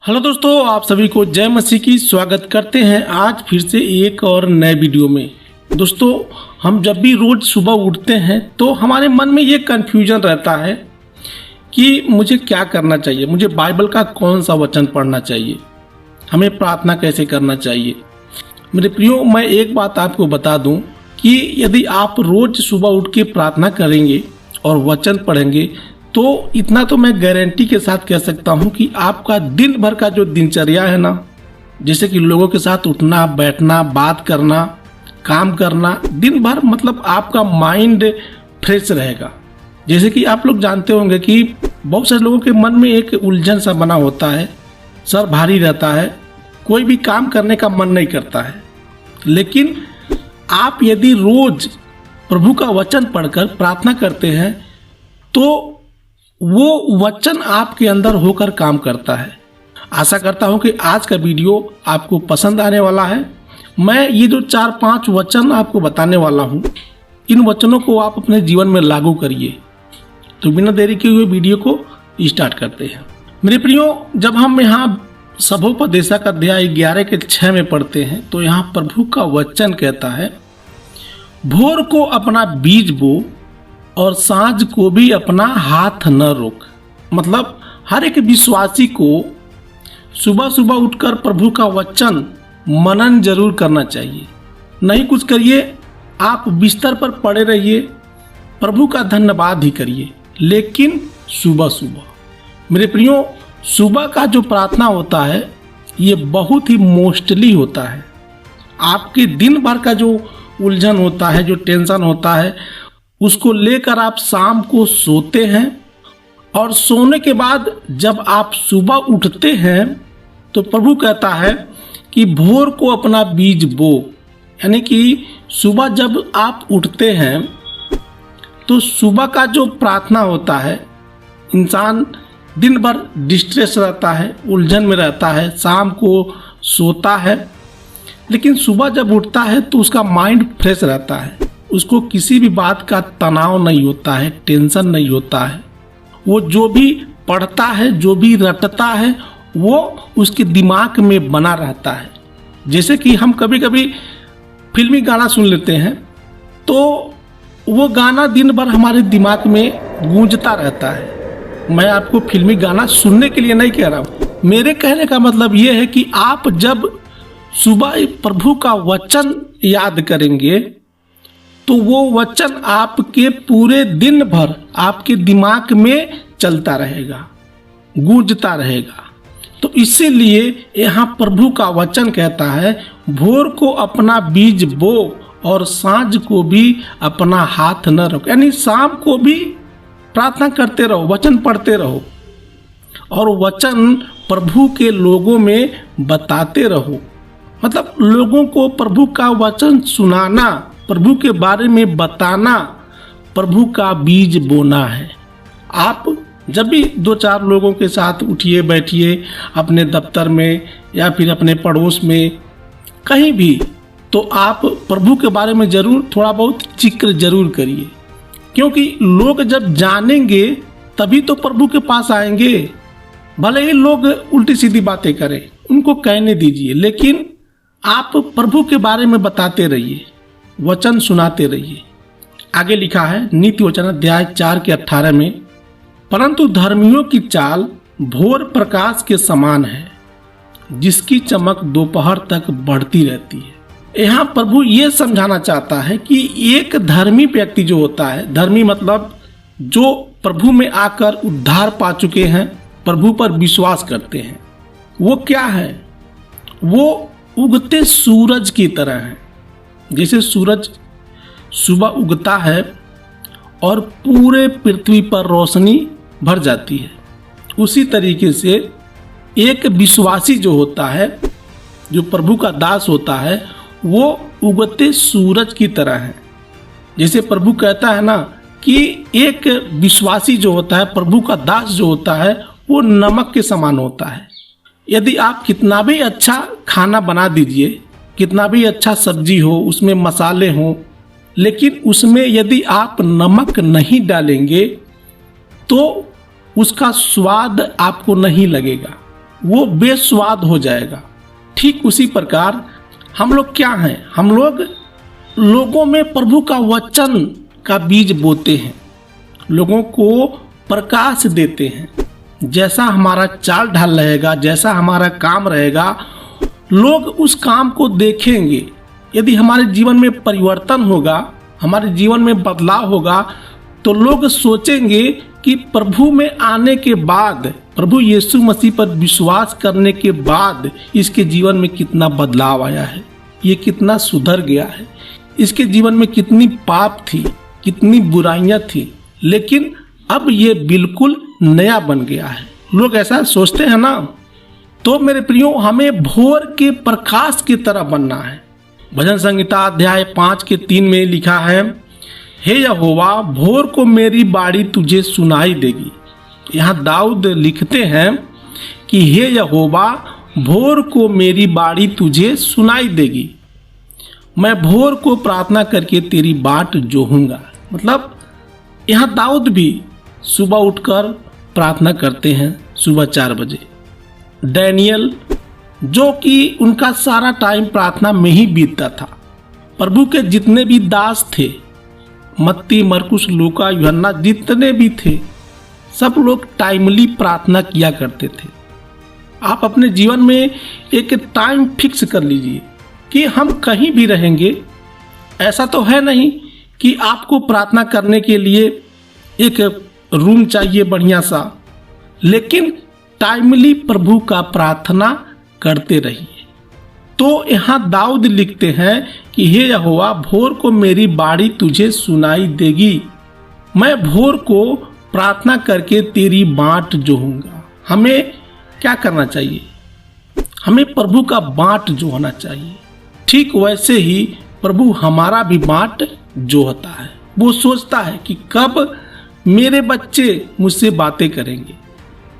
Hello दोस्तों, आप सभी को जय मसीह की स्वागत करते हैं आज फिर से एक और नए वीडियो में। दोस्तों, हम जब भी रोज़ सुबह उठते हैं तो हमारे मन में ये कन्फ्यूजन रहता है कि मुझे क्या करना चाहिए, मुझे बाइबल का कौन सा वचन पढ़ना चाहिए, हमें प्रार्थना कैसे करना चाहिए। मेरे प्रियो, मैं एक बात आपको बता दूं कि यदि आप रोज़ सुबह उठ के प्रार्थना करेंगे और वचन पढ़ेंगे तो इतना तो मैं गारंटी के साथ कह सकता हूं कि आपका दिन भर का जो दिनचर्या है ना, जैसे कि लोगों के साथ उठना बैठना, बात करना, काम करना, दिन भर मतलब आपका माइंड फ्रेश रहेगा। जैसे कि आप लोग जानते होंगे कि बहुत सारे लोगों के मन में एक उलझन सा बना होता है, सर भारी रहता है, कोई भी काम करने का मन नहीं करता है। लेकिन आप यदि रोज प्रभु का वचन पढ़कर प्रार्थना करते हैं तो वो वचन आपके अंदर होकर काम करता है। आशा करता हूं कि आज का वीडियो आपको पसंद आने वाला है। मैं ये जो 4-5 वचन आपको बताने वाला हूं, इन वचनों को आप अपने जीवन में लागू करिए। तो बिना देरी के हुए वीडियो को स्टार्ट करते हैं। मेरे प्रियो, जब हम यहाँ सभोपदेशक का अध्याय 11:6 में पढ़ते हैं तो यहाँ प्रभु का वचन कहता है, भोर को अपना बीज बो और सांझ को भी अपना हाथ न रोक। मतलब हर एक विश्वासी को सुबह सुबह उठकर प्रभु का वचन मनन जरूर करना चाहिए। नहीं कुछ करिए, आप बिस्तर पर पड़े रहिए, प्रभु का धन्यवाद ही करिए, लेकिन सुबह सुबह। मेरे प्रियो, सुबह का जो प्रार्थना होता है ये बहुत ही मोस्टली होता है। आपके दिन भर का जो उलझन होता है, जो टेंशन होता है, उसको लेकर आप शाम को सोते हैं और सोने के बाद जब आप सुबह उठते हैं तो प्रभु कहता है कि भोर को अपना बीज बो। यानी कि सुबह जब आप उठते हैं तो सुबह का जो प्रार्थना होता है, इंसान दिन भर डिस्ट्रेस रहता है, उलझन में रहता है, शाम को सोता है, लेकिन सुबह जब उठता है तो उसका माइंड फ्रेश रहता है, उसको किसी भी बात का तनाव नहीं होता है, टेंशन नहीं होता है। वो जो भी पढ़ता है, जो भी रटता है, वो उसके दिमाग में बना रहता है। जैसे कि हम कभी कभी फिल्मी गाना सुन लेते हैं तो वो गाना दिन भर हमारे दिमाग में गूंजता रहता है। मैं आपको फिल्मी गाना सुनने के लिए नहीं कह रहा हूँ, मेरे कहने का मतलब ये है कि आप जब सुबह प्रभु का वचन याद करेंगे तो वो वचन आपके पूरे दिन भर आपके दिमाग में चलता रहेगा, गूंजता रहेगा। तो इसीलिए यहाँ प्रभु का वचन कहता है, भोर को अपना बीज बो और सांझ को भी अपना हाथ न रोक। यानी शाम को भी प्रार्थना करते रहो, वचन पढ़ते रहो और वचन प्रभु के लोगों में बताते रहो। मतलब लोगों को प्रभु का वचन सुनाना, प्रभु के बारे में बताना, प्रभु का बीज बोना है। आप जब भी 2-4 लोगों के साथ उठिए बैठिए, अपने दफ्तर में या फिर अपने पड़ोस में कहीं भी, तो आप प्रभु के बारे में जरूर थोड़ा बहुत जिक्र जरूर करिए, क्योंकि लोग जब जानेंगे तभी तो प्रभु के पास आएंगे। भले ही लोग उल्टी सीधी बातें करें, उनको कहने दीजिए, लेकिन आप प्रभु के बारे में बताते रहिए, वचन सुनाते रहिए। आगे लिखा है नीति वचन अध्याय 4:18 में, परंतु धर्मियों की चाल भोर प्रकाश के समान है, जिसकी चमक दोपहर तक बढ़ती रहती है। यहाँ प्रभु ये समझाना चाहता है कि एक धर्मी व्यक्ति जो होता है, धर्मी मतलब जो प्रभु में आकर उद्धार पा चुके हैं, प्रभु पर विश्वास करते हैं, वो क्या है? वो उगते सूरज की तरह है। जैसे सूरज सुबह उगता है और पूरे पृथ्वी पर रोशनी भर जाती है, उसी तरीके से एक विश्वासी जो होता है, जो प्रभु का दास होता है, वो उगते सूरज की तरह है। जैसे प्रभु कहता है ना कि एक विश्वासी जो होता है, प्रभु का दास जो होता है, वो नमक के समान होता है। यदि आप कितना भी अच्छा खाना बना दीजिए, कितना भी अच्छा सब्जी हो, उसमें मसाले हों, लेकिन उसमें यदि आप नमक नहीं डालेंगे तो उसका स्वाद आपको नहीं लगेगा। वो बेस्वाद हो जाएगा। ठीक उसी प्रकार हम लोग क्या हैं, हम लोग लोगों में प्रभु का वचन का बीज बोते हैं, लोगों को प्रकाश देते हैं। जैसा हमारा चाल ढाल रहेगा, जैसा हमारा काम रहेगा, लोग उस काम को देखेंगे। यदि हमारे जीवन में परिवर्तन होगा, हमारे जीवन में बदलाव होगा, तो लोग सोचेंगे कि प्रभु में आने के बाद, प्रभु यीशु मसीह पर विश्वास करने के बाद इसके जीवन में कितना बदलाव आया है, ये कितना सुधर गया है, इसके जीवन में कितनी पाप थी, कितनी बुराइयां थी, लेकिन अब ये बिल्कुल नया बन गया है। लोग ऐसा सोचते हैं ना। तो मेरे प्रियो, हमें भोर के प्रकाश की तरह बनना है। भजन संहिता अध्याय 5:3 में लिखा है, हे यहोवा भोर को मेरी बाणी तुझे सुनाई देगी। यहाँ दाऊद लिखते हैं कि हे यहोवा भोर को मेरी बाणी तुझे सुनाई देगी, मैं भोर को प्रार्थना करके तेरी बाट जोहूंगा। मतलब यहाँ दाऊद भी सुबह उठकर प्रार्थना करते हैं, सुबह 4 बजे। डैनियल, जो कि उनका सारा टाइम प्रार्थना में ही बीतता था। प्रभु के जितने भी दास थे, मत्ती, मरकुस, लूका, यूहन्ना, जितने भी थे, सब लोग टाइमली प्रार्थना किया करते थे। आप अपने जीवन में एक टाइम फिक्स कर लीजिए कि हम कहीं भी रहेंगे। ऐसा तो है नहीं कि आपको प्रार्थना करने के लिए एक रूम चाहिए बढ़िया सा, लेकिन टाइमली प्रभु का प्रार्थना करते रहिए। तो यहाँ दाऊद लिखते हैं कि हे यहोवा भोर को मेरी बाणी तुझे सुनाई देगी, मैं भोर को प्रार्थना करके तेरी बाट जोहूंगा। हमें क्या करना चाहिए? हमें प्रभु का बाट जोहना चाहिए। ठीक वैसे ही प्रभु हमारा भी बाट जोहता है। वो सोचता है कि कब मेरे बच्चे मुझसे बातें करेंगे,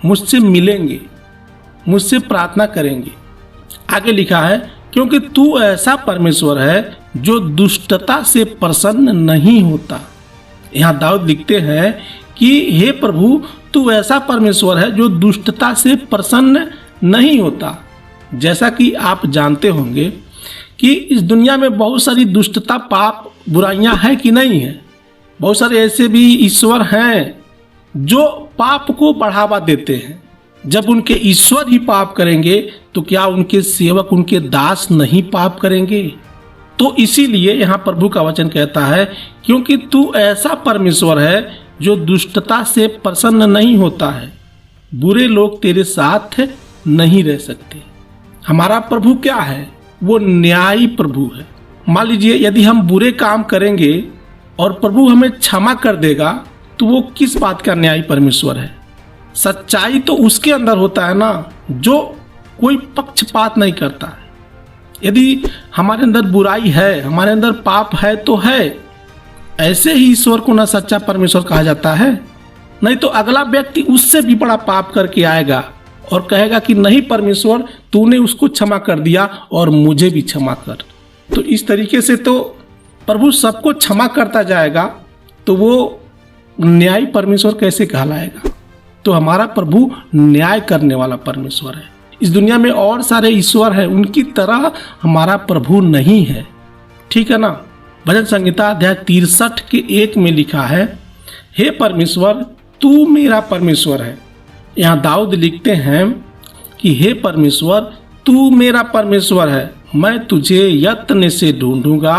मुझसे मिलेंगे, मुझसे प्रार्थना करेंगे। आगे लिखा है, क्योंकि तू ऐसा परमेश्वर है जो दुष्टता से प्रसन्न नहीं होता। यहाँ दाऊद लिखते हैं कि हे प्रभु तू ऐसा परमेश्वर है जो दुष्टता से प्रसन्न नहीं होता। जैसा कि आप जानते होंगे कि इस दुनिया में बहुत सारी दुष्टता, पाप, बुराइयां हैं कि नहीं है। बहुत सारे ऐसे भी ईश्वर हैं जो पाप को बढ़ावा देते हैं। जब उनके ईश्वर ही पाप करेंगे तो क्या उनके सेवक, उनके दास नहीं पाप करेंगे? तो इसीलिए यहाँ प्रभु का वचन कहता है, क्योंकि तू ऐसा परमेश्वर है जो दुष्टता से प्रसन्न नहीं होता है, बुरे लोग तेरे साथ नहीं रह सकते। हमारा प्रभु क्या है? वो न्यायी प्रभु है। मान लीजिए यदि हम बुरे काम करेंगे और प्रभु हमें क्षमा कर देगा, तो वो किस बात का न्यायी परमेश्वर है? सच्चाई तो उसके अंदर होता है ना, जो कोई पक्षपात नहीं करता है। यदि हमारे अंदर बुराई है, हमारे अंदर पाप है तो है, ऐसे ही ईश्वर को ना सच्चा परमेश्वर कहा जाता है। नहीं तो अगला व्यक्ति उससे भी बड़ा पाप करके आएगा और कहेगा कि नहीं परमेश्वर, तूने उसको क्षमा कर दिया और मुझे भी क्षमा कर। तो इस तरीके से तो प्रभु सबको क्षमा करता जाएगा, तो वो न्यायी परमेश्वर कैसे कहलाएगा? तो हमारा प्रभु न्याय करने वाला परमेश्वर है। इस दुनिया में और सारे ईश्वर हैं, उनकी तरह हमारा प्रभु नहीं है। ठीक है ना? भजन संहिता अध्याय 63:1 में लिखा है, हे परमेश्वर तू मेरा परमेश्वर है। यहाँ दाऊद लिखते हैं कि हे परमेश्वर तू मेरा परमेश्वर है, मैं तुझे यत्न से ढूंढूंगा,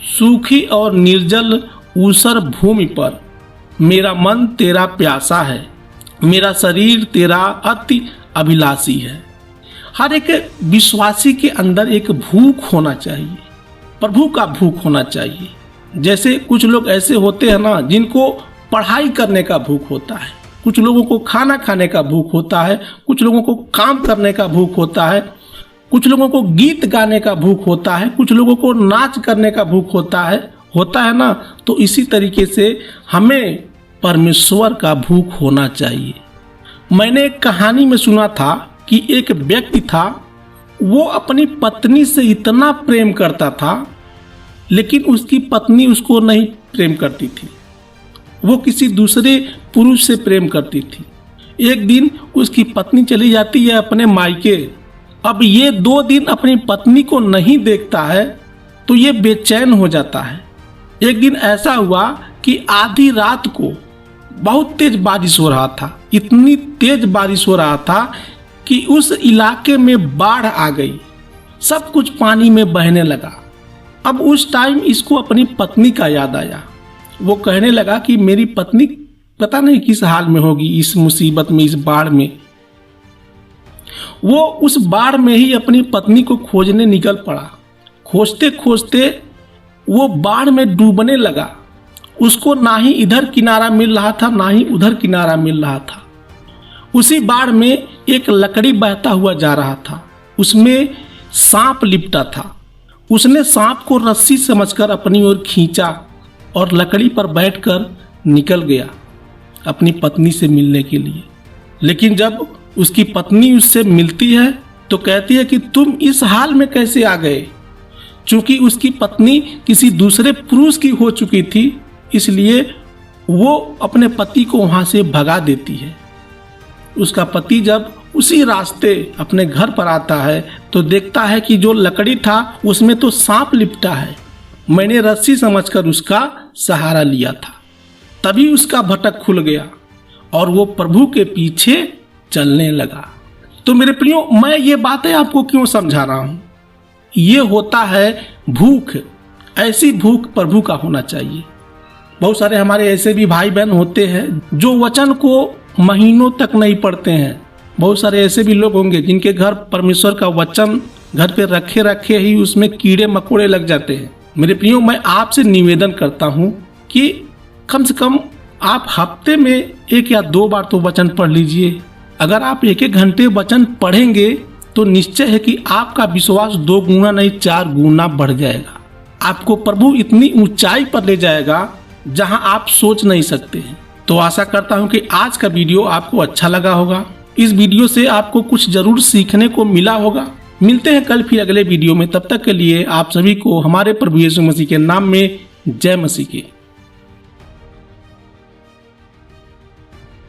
सूखी और निर्जल ऊसर भूमि पर। मेरा मन तेरा प्यासा है, मेरा शरीर तेरा अति अभिलाषी है। हर एक विश्वासी के अंदर एक भूख होना चाहिए, प्रभु का भूख होना चाहिए। जैसे कुछ लोग ऐसे होते हैं ना, जिनको पढ़ाई करने का भूख होता है, कुछ लोगों को खाना खाने का भूख होता है, कुछ लोगों को काम करने का भूख होता है, कुछ लोगों को गीत गाने का भूख होता है, कुछ लोगों को नाच करने का भूख होता है ना। तो इसी तरीके से हमें परमेश्वर का भूख होना चाहिए। मैंने एक कहानी में सुना था कि एक व्यक्ति था, वो अपनी पत्नी से इतना प्रेम करता था, लेकिन उसकी पत्नी उसको नहीं प्रेम करती थी, वो किसी दूसरे पुरुष से प्रेम करती थी। एक दिन उसकी पत्नी चली जाती है अपने मायके। अब ये 2 दिन अपनी पत्नी को नहीं देखता है तो ये बेचैन हो जाता है। एक दिन ऐसा हुआ कि आधी रात को बहुत तेज बारिश हो रहा था। इतनी तेज बारिश हो रहा था कि उस इलाके में बाढ़ आ गई, सब कुछ पानी में बहने लगा। अब उस टाइम इसको अपनी पत्नी का याद आया। वो कहने लगा कि मेरी पत्नी पता नहीं किस हाल में होगी, इस मुसीबत में, इस बाढ़ में। वो उस बाढ़ में ही अपनी पत्नी को खोजने निकल पड़ा। खोजते खोजते वो बाढ़ में डूबने लगा। उसको ना ही इधर किनारा मिल रहा था, ना ही उधर किनारा मिल रहा था। उसी बाढ़ में एक लकड़ी बहता हुआ जा रहा था, उसमें सांप लिपटा था। उसने सांप को रस्सी समझकर अपनी ओर खींचा और लकड़ी पर बैठकर निकल गया अपनी पत्नी से मिलने के लिए। लेकिन जब उसकी पत्नी उससे मिलती है तो कहती है कि तुम इस हाल में कैसे आ गए। चूंकि उसकी पत्नी किसी दूसरे पुरुष की हो चुकी थी, इसलिए वो अपने पति को वहां से भगा देती है। उसका पति जब उसी रास्ते अपने घर पर आता है तो देखता है कि जो लकड़ी था उसमें तो सांप लिपटा है। मैंने रस्सी समझकर उसका सहारा लिया था। तभी उसका भटक खुल गया और वो प्रभु के पीछे चलने लगा। तो मेरे प्रियो, मैं ये बातें आपको क्यों समझा रहा हूं? ये होता है भूख। ऐसी भूख प्रभु का होना चाहिए। बहुत सारे हमारे ऐसे भी भाई बहन होते हैं जो वचन को महीनों तक नहीं पढ़ते हैं। बहुत सारे ऐसे भी लोग होंगे जिनके घर परमेश्वर का वचन घर पे रखे रखे ही उसमें कीड़े मकोड़े लग जाते हैं। मेरे प्रियो, मैं आपसे निवेदन करता हूं कि कम से कम आप हफ्ते में 1 या 2 बार तो वचन पढ़ लीजिए। अगर आप 1-1 घंटे वचन पढ़ेंगे तो निश्चय है कि आपका विश्वास 2 गुना नहीं 4 गुना बढ़ जाएगा। आपको प्रभु इतनी ऊंचाई पर ले जाएगा जहां आप सोच नहीं सकते हैं। तो आशा करता हूं कि आज का वीडियो आपको अच्छा लगा होगा। इस वीडियो से आपको कुछ जरूर सीखने को मिला होगा। मिलते हैं कल फिर अगले वीडियो में। तब तक के लिए आप सभी को हमारे प्रभु यीशु मसीह के नाम में जय मसीह की।